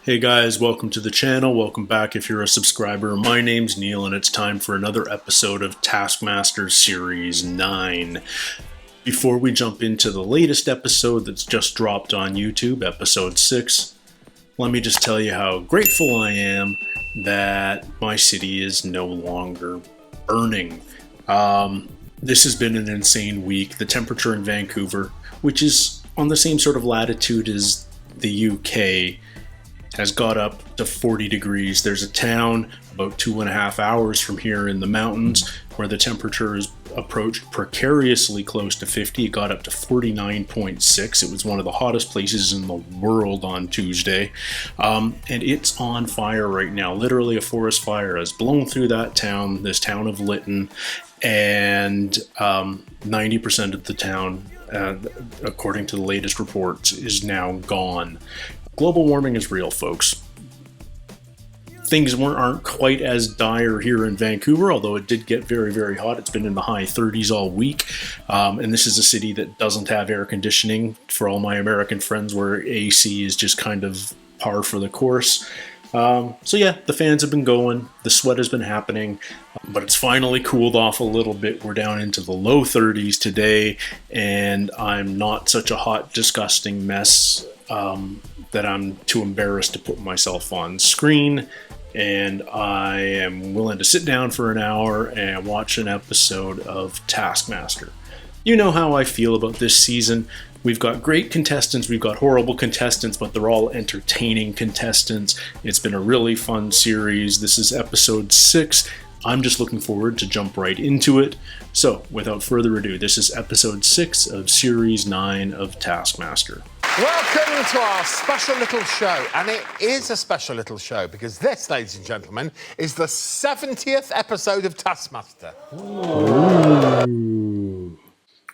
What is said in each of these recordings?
Hey guys, welcome to the channel. Welcome back if you're a subscriber. My name's Neil and it's time for another episode of Taskmaster Series 9. Before we jump into the latest episode that's just dropped on YouTube, episode 6, let me just tell you how grateful I am that my city is no longer burning. This has been an insane week. The temperature in Vancouver, which is on the same sort of latitude as the UK, has got up to 40 degrees. There's a town about 2.5 hours from here in the mountains where the temperature has approached precariously close to 50. It got up to 49.6. It was one of the hottest places in the world on Tuesday. And it's on fire right now. Literally a forest fire has blown through that town, this town of Lytton, and 90% of the town, according to the latest reports, is now gone. Global warming is real, folks. Things aren't quite as dire here in Vancouver, although it did get very, very hot. It's been in the high 30s all week. And this is a city that doesn't have air conditioning, for all my American friends, where AC is just kind of par for the course. So yeah, the fans have been going, the sweat has been happening, but it's finally cooled off a little bit. We're down into the low 30s today, and I'm not such a hot, disgusting mess that I'm too embarrassed to put myself on screen, and I am willing to sit down for an hour and watch an episode of Taskmaster. You know how I feel about this season. We've got great contestants, we've got horrible contestants, but they're all entertaining contestants. It's been a really fun series. This is episode 6. I'm just looking forward to jump right into it. So, without further ado, this is episode 6 of series 9 of Taskmaster. Welcome to our special little show, and it is a special little show because this, ladies and gentlemen, is the 70th episode of Taskmaster. Ooh.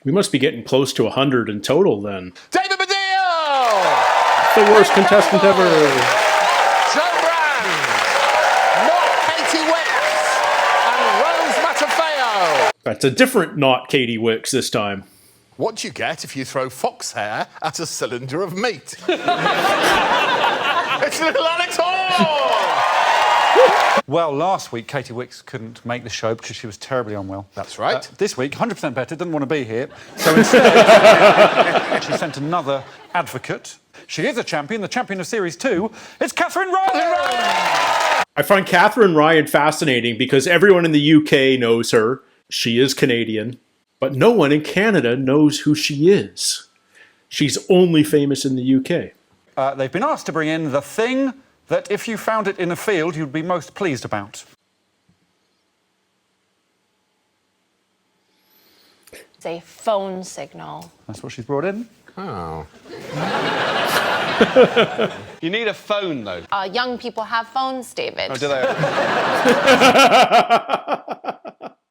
We must be getting close to 100 in total then. David Baddiel! The worst contestant ever! Joe Brand! Not Katie Wicks! And Rose Matafeo! That's a different not Katie Wicks this time. What do you get if you throw fox hair at a cylinder of meat? It's little Alex Hall! Well, last week, Katie Wicks couldn't make the show because she was terribly unwell. That's right. This week, 100% better, didn't want to be here. So instead, she sent another advocate. She is a champion, the champion of Series 2. It's Catherine Ryan! I find Catherine Ryan fascinating because everyone in the UK knows her. She is Canadian. But no one in Canada knows who she is. She's only famous in the UK. They've been asked to bring in the thing that if you found it in a field, you'd be most pleased about. It's a phone signal. That's what she's brought in. Oh. You need a phone, though. Young people have phones, David. Oh, do they?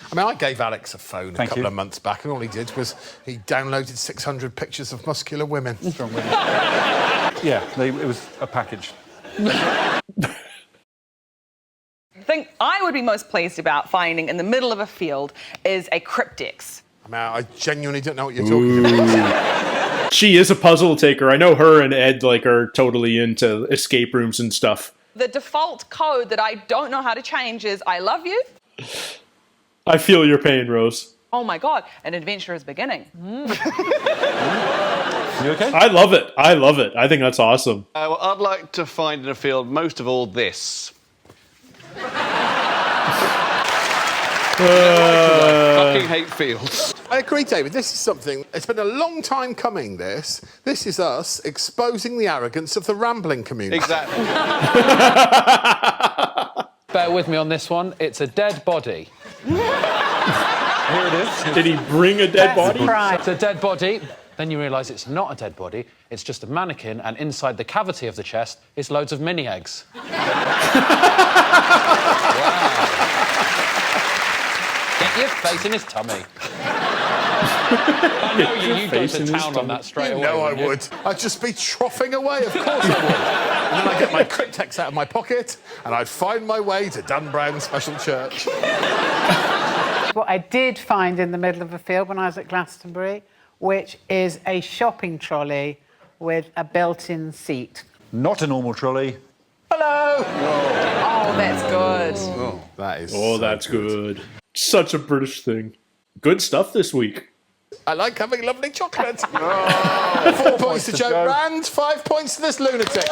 I mean, I gave Alex a phone a couple you. of months back, and all he did was he downloaded 600 pictures of muscular women. Strong women. Yeah, it was a package. The thing I would be most pleased about finding in the middle of a field is a cryptix. I mean, I genuinely don't know what you're talking about. She is a puzzle taker. I know her and Ed are totally into escape rooms and stuff. The default code that I don't know how to change is I love you. I feel your pain, Rose. Oh my God, an adventure is beginning. You okay? I love it. I love it. I think that's awesome. Well, I'd like to find in a field most of all this. I fucking hate fields. I agree, David. This is something... It's been a long time coming, this. This is us exposing the arrogance of the rambling community. Exactly. Bear with me on this one. It's a dead body. Here it is. Did he bring a dead body? It's a dead body. Then you realise it's not a dead body. It's just a mannequin, and inside the cavity of the chest is loads of mini eggs. Wow. Get your face in his tummy. I know you'd go to town on that straight away. You know I would. I'd just be troughing away, of course I would. And then I'd get my cryptex out of my pocket, and I'd find my way to Dan Brown's special church. What I did find in the middle of a field when I was at Glastonbury, which is a shopping trolley with a built-in seat. Not a normal trolley, Oh, that's good. That is. Oh, so that's good. Such a British thing. Good stuff this week. I like having lovely chocolate. 4 points to Joe Brand, 5 points to this lunatic.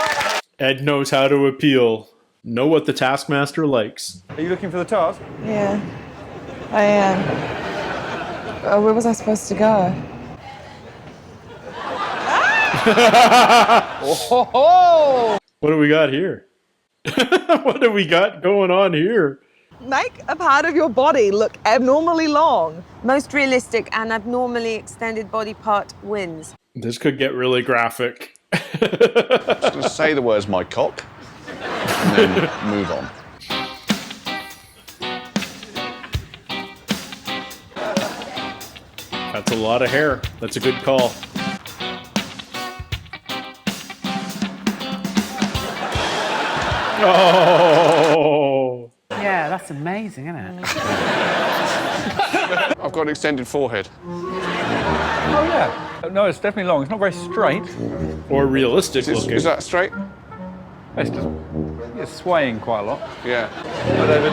Ed knows how to appeal. Know what the Taskmaster likes. Are you looking for the task? Yeah, I am. Where was I supposed to go? What do we got here? What do we got going on here? Make a part of your body look abnormally long. Most realistic and abnormally extended body part wins. This could get really graphic. Just say the words "my cock" and then move on. That's a lot of hair. That's a good call. Oh! Yeah, that's amazing, isn't it? I've got an extended forehead. Oh, yeah. No, it's definitely long. It's not very straight. Or realistic looking. Is that straight? It's just it's swaying quite a lot. Yeah. Hi, David.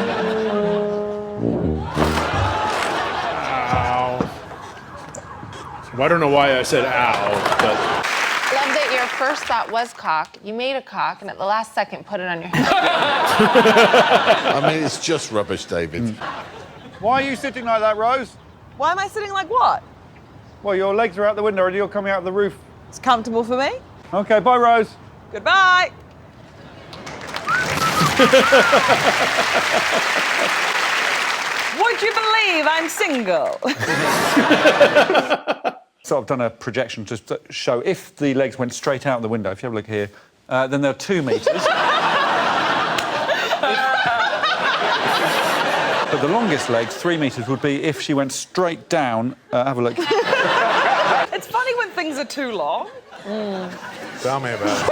Ow. Well, I don't know why I said ow, but... Love that your first thought was cock. You made a cock, and at the last second put it on your head. I mean, it's just rubbish, David. Why are you sitting like that, Rose? Why am I sitting like what? Well, your legs are out the window and you're coming out the roof. It's comfortable for me. Okay, bye, Rose. Goodbye. Would you believe I'm single? So I've done a projection to show if the legs went straight out the window, if you have a look here, then they're 2 metres. But the longest legs, 3 metres, would be if she went straight down. Have a look. It's funny when things are too long. Tell me about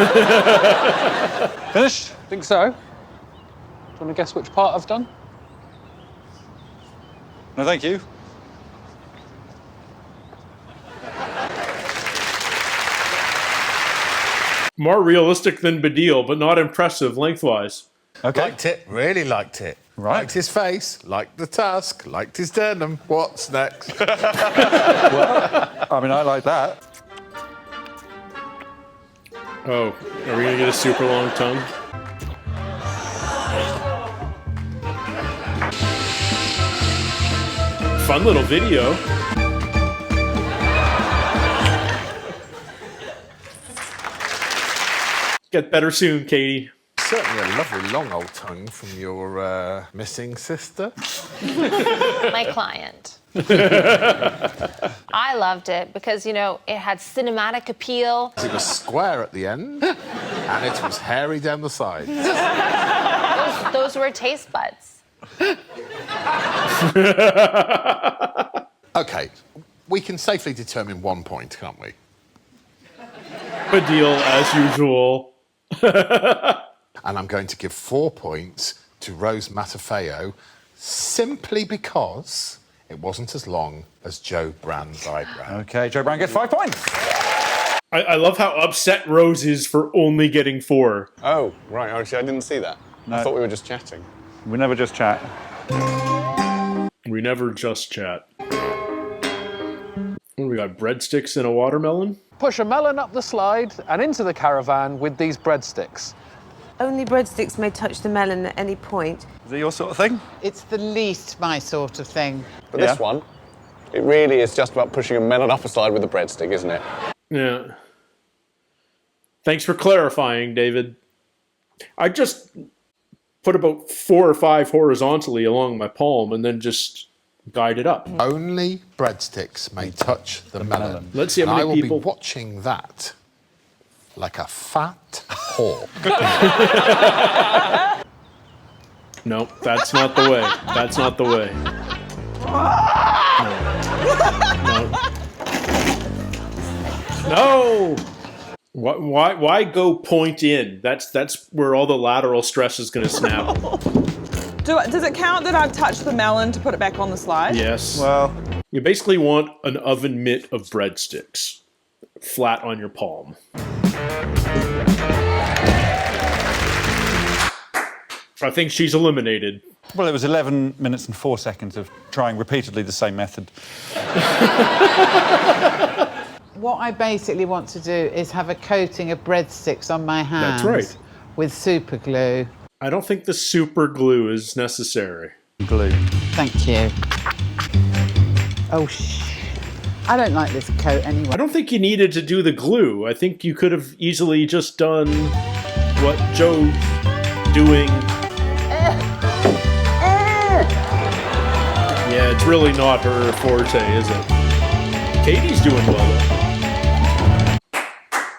it. Finished? Think so. Do you want to guess which part I've done? No, thank you. More realistic than Badil, but not impressive lengthwise. Okay. Liked it, really liked it. Right. Liked his face, liked the task, liked his denim. What's next? I mean, I like that. Oh, are we gonna get a super long tongue? Fun little video. Get better soon, Katie. Certainly a lovely long old tongue from your missing sister. My client. I loved it because, you know, it had cinematic appeal. It was square at the end, and it was hairy down the sides. Those were taste buds. OK, we can safely determine 1 point, can't we? Badil, as usual. And I'm going to give 4 points to Rose Matafeo simply because it wasn't as long as Joe Brand's eyebrow. Okay, Joe Brown gets 5 points. I love how upset Rose is for only getting 4. Oh, right. Actually, I didn't see that. No. I thought we were just chatting. We never just chat. We never just chat. What, we got breadsticks and a watermelon? Push a melon up the slide and into the caravan with these breadsticks. Only breadsticks may touch the melon at any point. Is it your sort of thing? It's the least my sort of thing. But Yeah. this one, it really is just about pushing a melon up a slide with a breadstick, isn't it? Yeah. Thanks for clarifying, David. I just put about 4 or 5 horizontally along my palm and then just guide it up. Only breadsticks may touch the melon. Let's see how And many I will people- be watching that like a fat hawk. No, that's not the way. That's not the way. No. Why go point in? That's where all the lateral stress is going to snap. Does it count that I've touched the melon to put it back on the slide? Yes. Well, You basically want an oven mitt of breadsticks flat on your palm. I think she's eliminated. Well, it was 11 minutes and 4 seconds of trying repeatedly the same method. What I basically want to do is have a coating of breadsticks on my hands. That's right. With super glue. I don't think the super glue is necessary. Glue. Thank you. Oh, I don't like this coat anyway. I don't think you needed to do the glue. I think you could have easily just done what Joe's doing. Yeah, it's really not her forte, is it? Katie's doing well, though.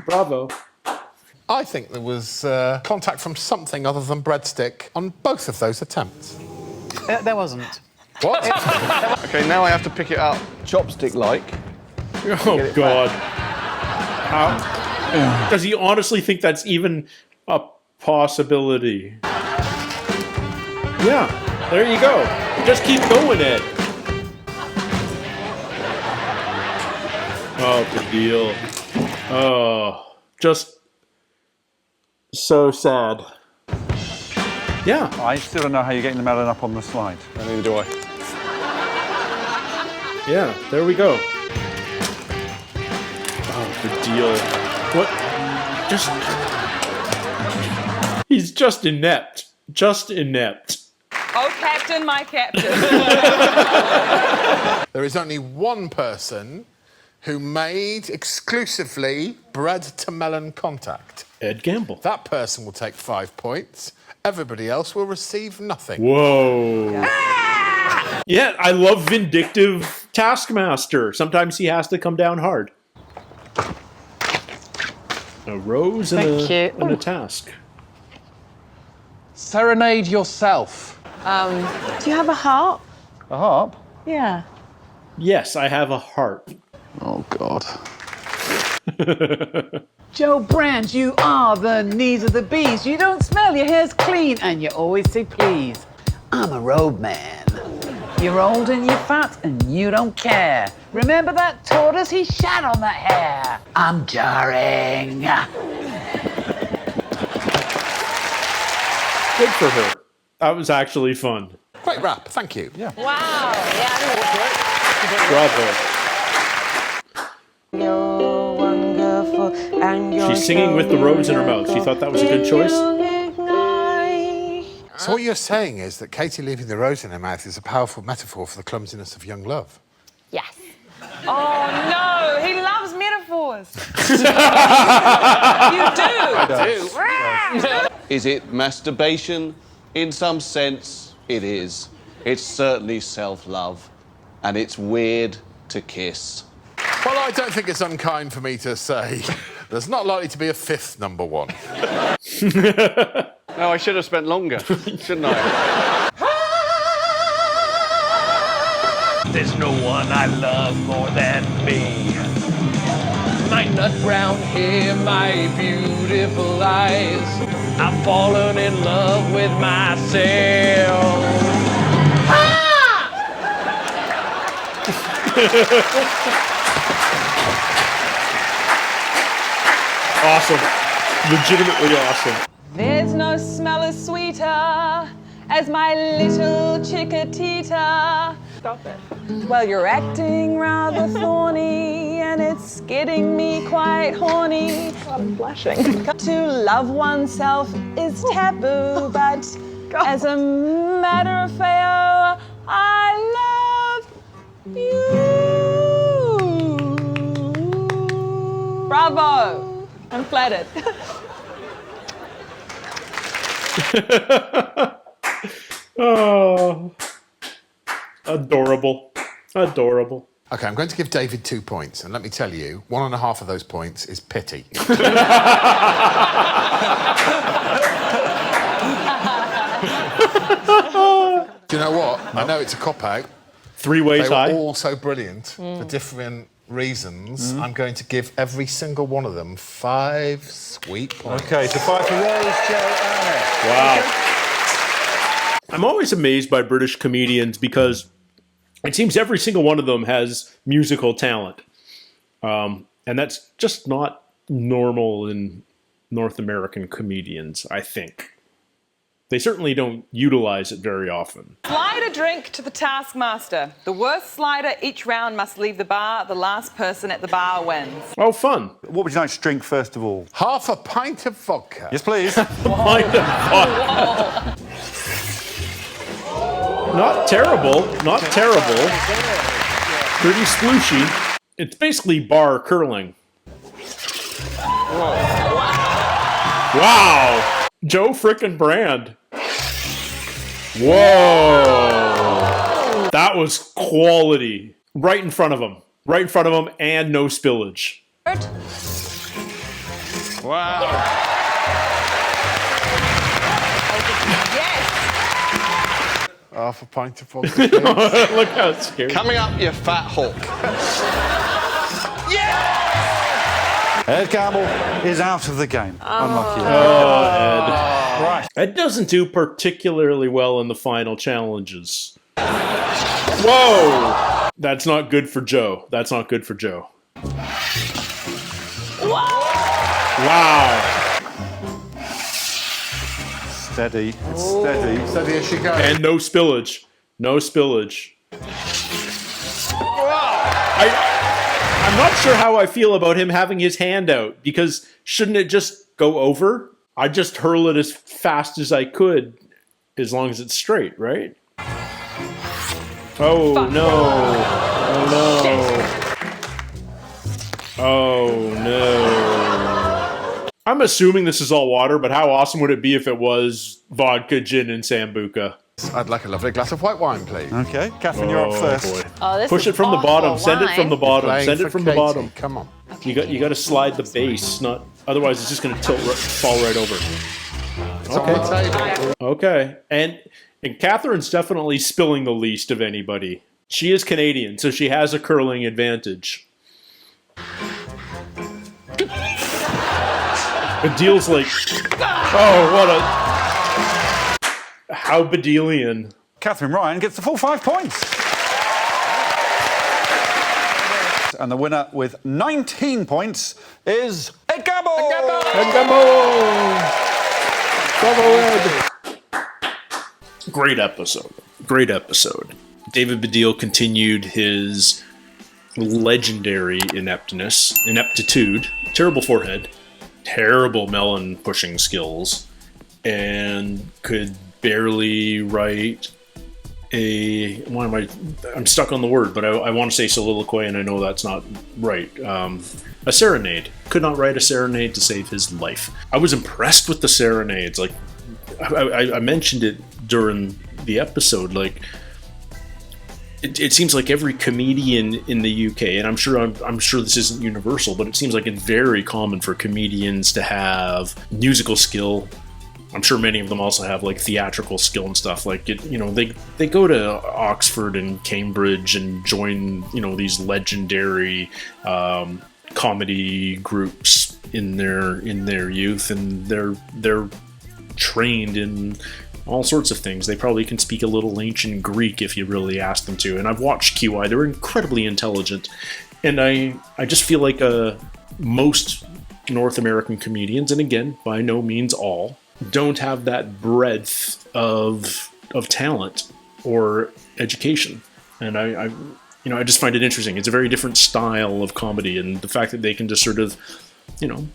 Bravo. I think there was contact from something other than breadstick on both of those attempts. There wasn't. What? Okay, now I have to pick it up chopstick-like. Oh, God. How? Does he honestly think that's even a possibility? Yeah, there you go. Just keep going, Ed. Oh, good deal. Oh, just so sad. Yeah. I still don't know how you're getting the melon up on the slide. Neither do I. Yeah, there we go. Oh, good deal. What? Just... He's just inept. Just inept. Oh, Captain, my Captain. There is only one person who made exclusively bread-to-melon contact. Ed Gamble. That person will take 5 points. Everybody else will receive nothing. Whoa. Yeah, I love vindictive Taskmaster. Sometimes he has to come down hard. A rose and a task. Serenade yourself. Do you have a harp? A harp? Yeah. Yes, I have a heart. Oh, God. Joe Brand, you are the knees of the beast. You don't smell, your hair's clean, and you always say please. I'm a road man. You're old and you're fat and you don't care. Remember that tortoise? He shat on that hair. I'm jarring. Good for her. That was actually fun. Great rap, thank you. Yeah. Wow. Yeah. Bravo. You're wonderful and you're She's singing with the rose in her mouth. She thought that was a good choice. So what you're saying is that Katie leaving the rose in her mouth is a powerful metaphor for the clumsiness of young love. Yes. Oh, no, he loves metaphors. You do. Is it masturbation? In some sense, it is. It's certainly self-love, and it's weird to kiss. Well, I don't think it's unkind for me to say there's not likely to be a fifth number one. No, I should have spent longer, shouldn't I? There's no one I love more than me. My nut brown hair, my beautiful eyes. I've fallen in love with myself. Awesome. Legitimately awesome. There's no smell as sweeter as my little chickatita. Stop it. Well, you're acting rather thorny, and it's getting me quite horny. I'm blushing. To love oneself is taboo, but as a matter of fact, I love you. Bravo. I'm flattered. Oh, adorable. Adorable. OK, I'm going to give David 2 points, and let me tell you, 1.5 of those points is pity. Do you know what? I know it's a cop-out. 3-way tie. They were all so brilliant for different reasons. I'm going to give every single one of them 5 sweet points. OK, so 5 for Rose, Joe, and Ed. Wow. I'm always amazed by British comedians because it seems every single one of them has musical talent. And that's just not normal in North American comedians, I think. They certainly don't utilize it very often. Slide a drink to the Taskmaster. The worst slider each round must leave the bar. The last person at the bar wins. Oh, fun. What would you like to drink first of all? Half a pint of vodka. Yes, please. Pint of vodka. Not terrible. Not terrible. Pretty splooshy. It's basically bar curling. Wow. Joe frickin' Brand. Whoa. That was quality. Right in front of him. Right in front of him, and no spillage. Wow. Half a pint of vodka. Look how scary. Coming up, you fat hawk. Ed Gamble is out of the game. Unlucky. Oh, Ed. Right. Ed doesn't do particularly well in the final challenges. Whoa! That's not good for Joe. That's not good for Joe. Wow. Steady. It's steady. Steady as she goes. And no spillage. No spillage. I'm not sure how I feel about him having his hand out, because shouldn't it just go over? I just hurl it as fast as I could, as long as it's straight, right? Oh no. Oh no. Oh no. I'm assuming this is all water, but how awesome would it be if it was vodka, gin, and Sambuca? I'd like a lovely glass of white wine, please. Okay, Catherine, you're up first. Boy. Oh, this Push is it from the awful bottom. Send it from the bottom. Playing Send it for from the Katie. bottom. Come on. You got to slide the base, not otherwise it's just going to fall right over. It's on the table. Okay, and Catherine's definitely spilling the least of anybody. She is Canadian, so she has a curling advantage. Bedeil's like, oh, what a... How Bedelian. Catherine Ryan gets the full 5 points. And the winner with 19 points is Ed Gamble! Ed Gamble! Bravo, Ed! Great episode. Great episode. David Bedell continued his legendary ineptitude, terrible forehead, terrible melon pushing skills, and could barely write I'm stuck on the word, but I want to say soliloquy, and I know that's not right. A serenade. Could not write a serenade to save his life. I was impressed with the serenades. Like, I mentioned it during the episode, like, it seems like every comedian in the UK, and I'm sure this isn't universal, but it seems like it's very common for comedians to have musical skill. I'm sure many of them also have like theatrical skill and stuff. Like, they go to Oxford and Cambridge and join these legendary comedy groups in their youth, and they're trained in all sorts of things. They probably can speak a little ancient Greek if you really ask them to. And I've watched QI; they're incredibly intelligent, and I just feel like most North American comedians, and again, by no means all, don't have that breadth of talent or education. And I just find it interesting. It's a very different style of comedy, and the fact that they can just sort of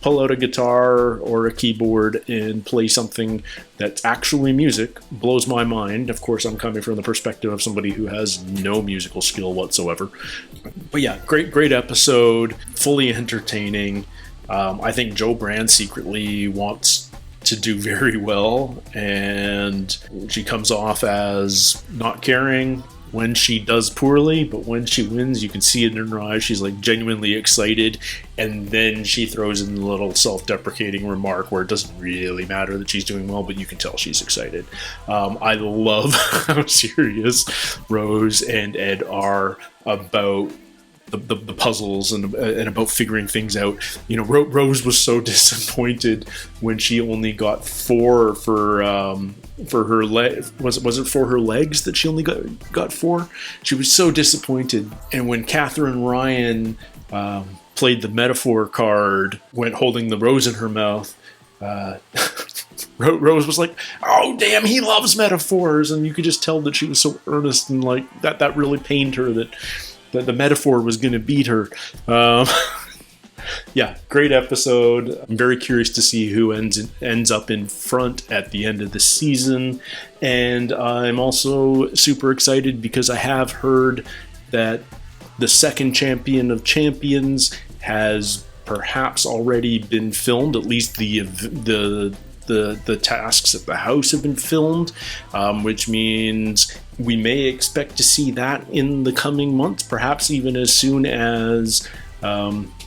pull out a guitar or a keyboard and play something that's actually music blows my mind. Of course, I'm coming from the perspective of somebody who has no musical skill whatsoever. But yeah, great episode, fully entertaining. I think Joe Brand secretly wants to do very well, and she comes off as not caring when she does poorly, but when she wins, you can see it in her eyes. She's like genuinely excited, and then she throws in a little self-deprecating remark where it doesn't really matter that she's doing well, but you can tell she's excited. I love how serious Rose and Ed are about the puzzles and about figuring things out. Rose was so disappointed when she only got 4 for her leg. Was it for her legs that she only got 4? She was so disappointed. And when Catherine Ryan played the metaphor card, went holding the rose in her mouth, Rose was like, "Oh damn, he loves metaphors," and you could just tell that she was so earnest, and like that really pained her that the metaphor was going to beat her. Yeah, great episode. I'm very curious to see who ends up in front at the end of the season, and I'm also super excited because I have heard that the second champion of champions has perhaps already been filmed. At least the tasks at the house have been filmed, which means we may expect to see that in the coming months, perhaps even as soon as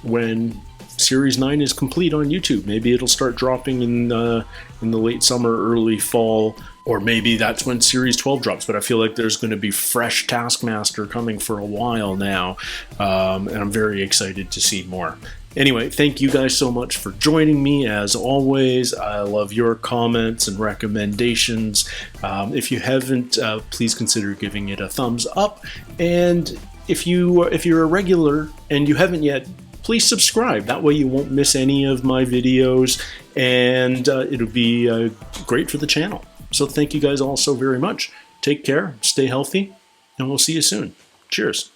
when Series 9 is complete on YouTube. Maybe it'll start dropping in the late summer, early fall, or maybe that's when Series 12 drops. But I feel like there's going to be fresh Taskmaster coming for a while now, and I'm very excited to see more. Anyway, thank you guys so much for joining me. As always, I love your comments and recommendations. If you haven't, please consider giving it a thumbs up. And if you're a regular and you haven't yet, please subscribe. That way you won't miss any of my videos, and it'll be great for the channel. So thank you guys all so very much. Take care, stay healthy, and we'll see you soon. Cheers.